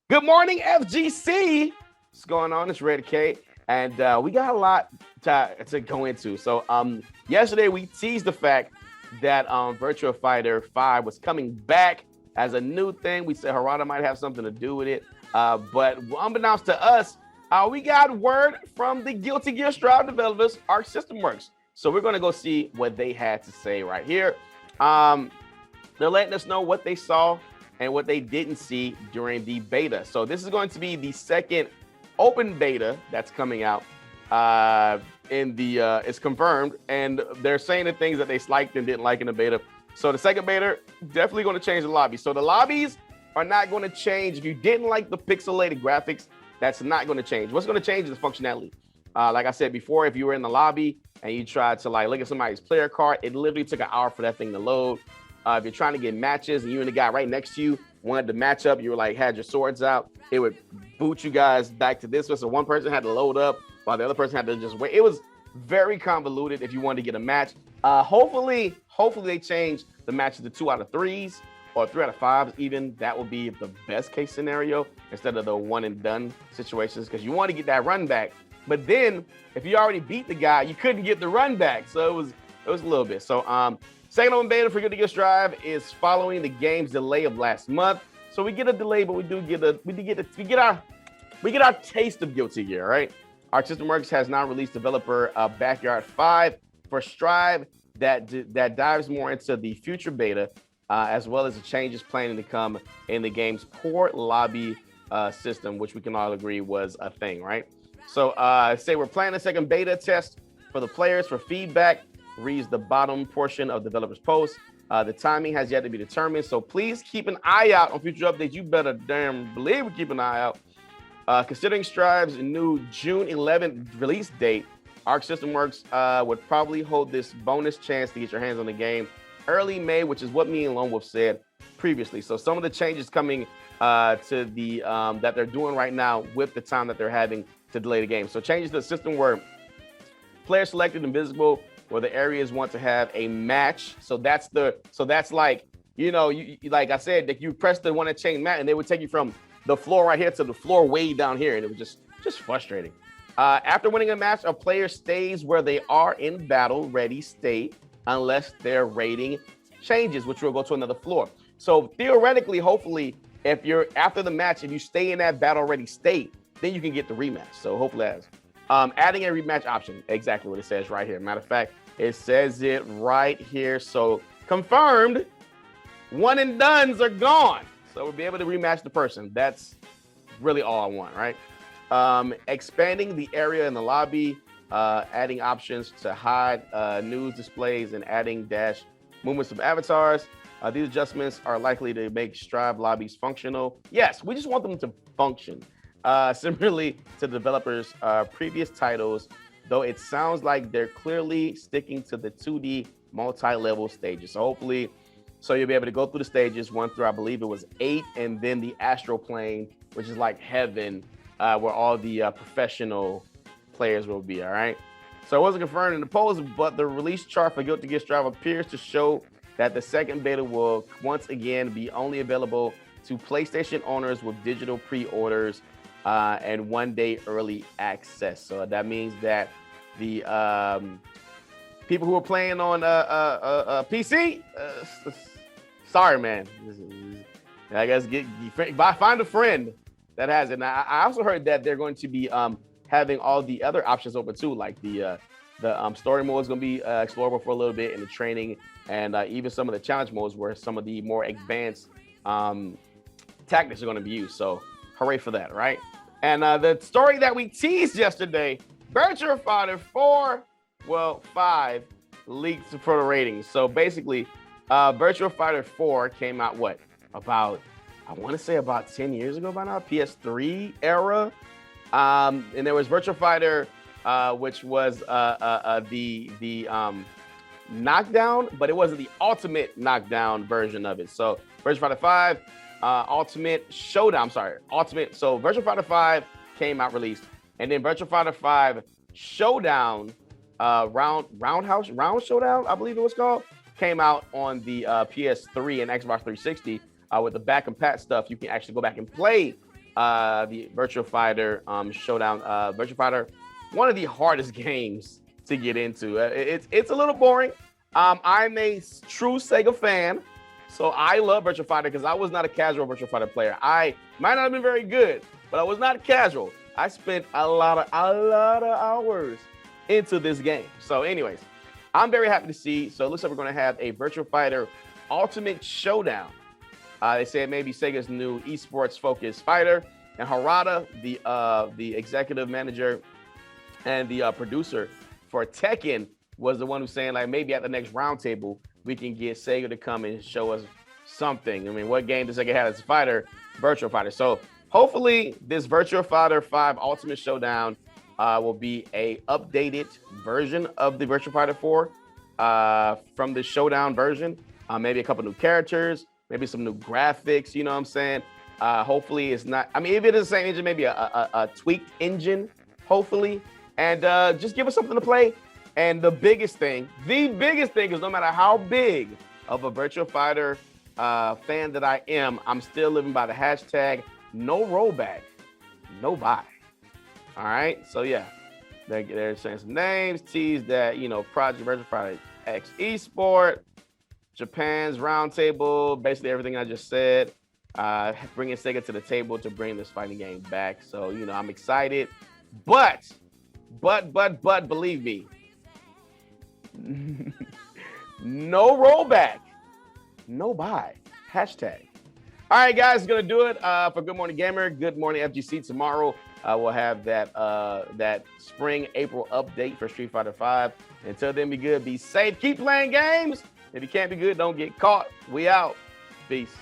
Good morning, FGC. What's going on? It's Red K, and we got a lot to go into. So, yesterday we teased the fact that Virtua Fighter 5 was coming back as a new thing. We said Harada might have something to do with it, but unbeknownst to us, we got word from the Guilty Gear Strive developers, Arc System Works. So we're gonna go see what they had to say right here. Um, they're letting us know what they saw and what they didn't see during the beta. So this is going to be the second open beta that's coming out. It's confirmed, and they're saying the things that they liked and didn't like in the beta. So the second beta definitely going to change the lobby. So the lobbies are not going to change. If you didn't like the pixelated graphics, that's not going to change. What's going to change is the functionality. Like I said before, if you were in the lobby and you tried to look at somebody's player card, it literally took an hour for that thing to load. If you're trying to get matches and you and the guy right next to you wanted to match up, you were had your swords out, it would boot you guys back to this one. So one person had to load up while the other person had to just wait. It was very convoluted if you wanted to get a match. Hopefully they change the matches to 2 out of 3s or 3 out of 5s even. That would be the best case scenario instead of the one and done situations, because you want to get that run back. But then if you already beat the guy, you couldn't get the run back. So it was a little bit. So second open beta for Guilty Gear Strive is following the game's delay of last month. So we get a delay, but we get our taste of Guilty Gear, right? Arc System Works has now released developer Backyard 5 for Strive that dives more into the future beta, as well as the changes planning to come in the game's core lobby system, which we can all agree was a thing, right? So say we're planning a second beta test for the players for feedback. Reads the bottom portion of the developer's post. The timing has yet to be determined, so please keep an eye out on future updates. You better damn believe we keep an eye out. Considering Strive's new June 11th release date, Arc System Works would probably hold this bonus chance to get your hands on the game early May, which is what me and Lone Wolf said previously. So some of the changes coming to the that they're doing right now with the time that they're having to delay the game. So changes to the system where players selected invisible where the areas want to have a match. So that's like, you like I said, that you press the one that chain match and they would take you from the floor right here to the floor way down here. And it was just frustrating. After winning a match, a player stays where they are in battle ready state unless their rating changes, which will go to another floor. So theoretically, hopefully, if you're after the match, if you stay in that battle ready state, then you can get the rematch. So hopefully that's adding a rematch option, exactly what it says right here. Matter of fact, it says it right here. So confirmed, one and dones are gone. So we'll be able to rematch the person. That's really all I want, right? Expanding the area in the lobby, adding options to hide news displays, and adding dash movements of avatars. These adjustments are likely to make Strive lobbies functional. Yes, we just want them to function. Similarly to the developers' previous titles, though it sounds like they're clearly sticking to the 2D multi-level stages. So hopefully, you'll be able to go through the stages, 1 through, I believe it was 8, and then the astral plane, which is like heaven, where all the professional players will be, all right? So it wasn't confirmed in the polls, but the release chart for Guilty Gear Strive appears to show that the second beta will once again be only available to PlayStation owners with digital pre-orders and 1-day early access. So that means that the people who are playing on PC, sorry, man. I guess find a friend that has it. And I also heard that they're going to be having all the other options open too, like the story mode is going to be explorable for a little bit, and the training, and even some of the challenge modes where some of the more advanced tactics are going to be used. So hooray for that, right? And the story that we teased yesterday, Virtua Fighter 5 leaked for the ratings. So basically, Virtua Fighter 4 came out about 10 years ago by now, PS3 era. And there was Virtua Fighter, which was the knockdown, but it wasn't the ultimate knockdown version of it. So Virtua Fighter 5. Ultimate Showdown. So Virtua Fighter 5 came out released, and then Virtua Fighter 5 Showdown, Round Showdown, I believe it was called, came out on the PS3 and Xbox 360 with the back and pat stuff. You can actually go back and play the Virtua Fighter Showdown. Virtua Fighter, one of the hardest games to get into. It's a little boring. I'm a true Sega fan, so I love Virtua Fighter because I was not a casual Virtua Fighter player. I might not have been very good, but I was not casual. I spent a lot of hours into this game. So, anyways, I'm very happy to see. So, it looks like we're going to have a Virtua Fighter Ultimate Showdown. They say it may be Sega's new esports focused fighter. And Harada, the executive manager and the producer for Tekken, was the one who's saying, like, maybe at the next roundtable, we can get Sega to come and show us something. I mean, what game does Sega have as a fighter? Virtua Fighter. So hopefully this Virtua Fighter 5 Ultimate Showdown will be a updated version of the Virtua Fighter 4 from the Showdown version. Maybe a couple new characters, maybe some new graphics, you know what I'm saying? Hopefully it's not, I mean, if it is the same engine, maybe a tweaked engine, hopefully. And just give us something to play. And the biggest thing is no matter how big of a Virtua Fighter fan that I am, I'm still living by the hashtag no rollback, no buy. All right. So yeah, they're saying some names, tease that, you know, Project Virtua Fighter X Esport, Japan's roundtable, basically everything I just said, bringing Sega to the table to bring this fighting game back. So, you know, I'm excited, but believe me, no rollback, no buy, hashtag. All right, guys, gonna do it for Good Morning Gamer, Good Morning FGC. Tomorrow we'll have that spring April update for Street Fighter 5. Until then, be good, be safe, keep playing games. If you can't be good, don't get caught. We out. Peace.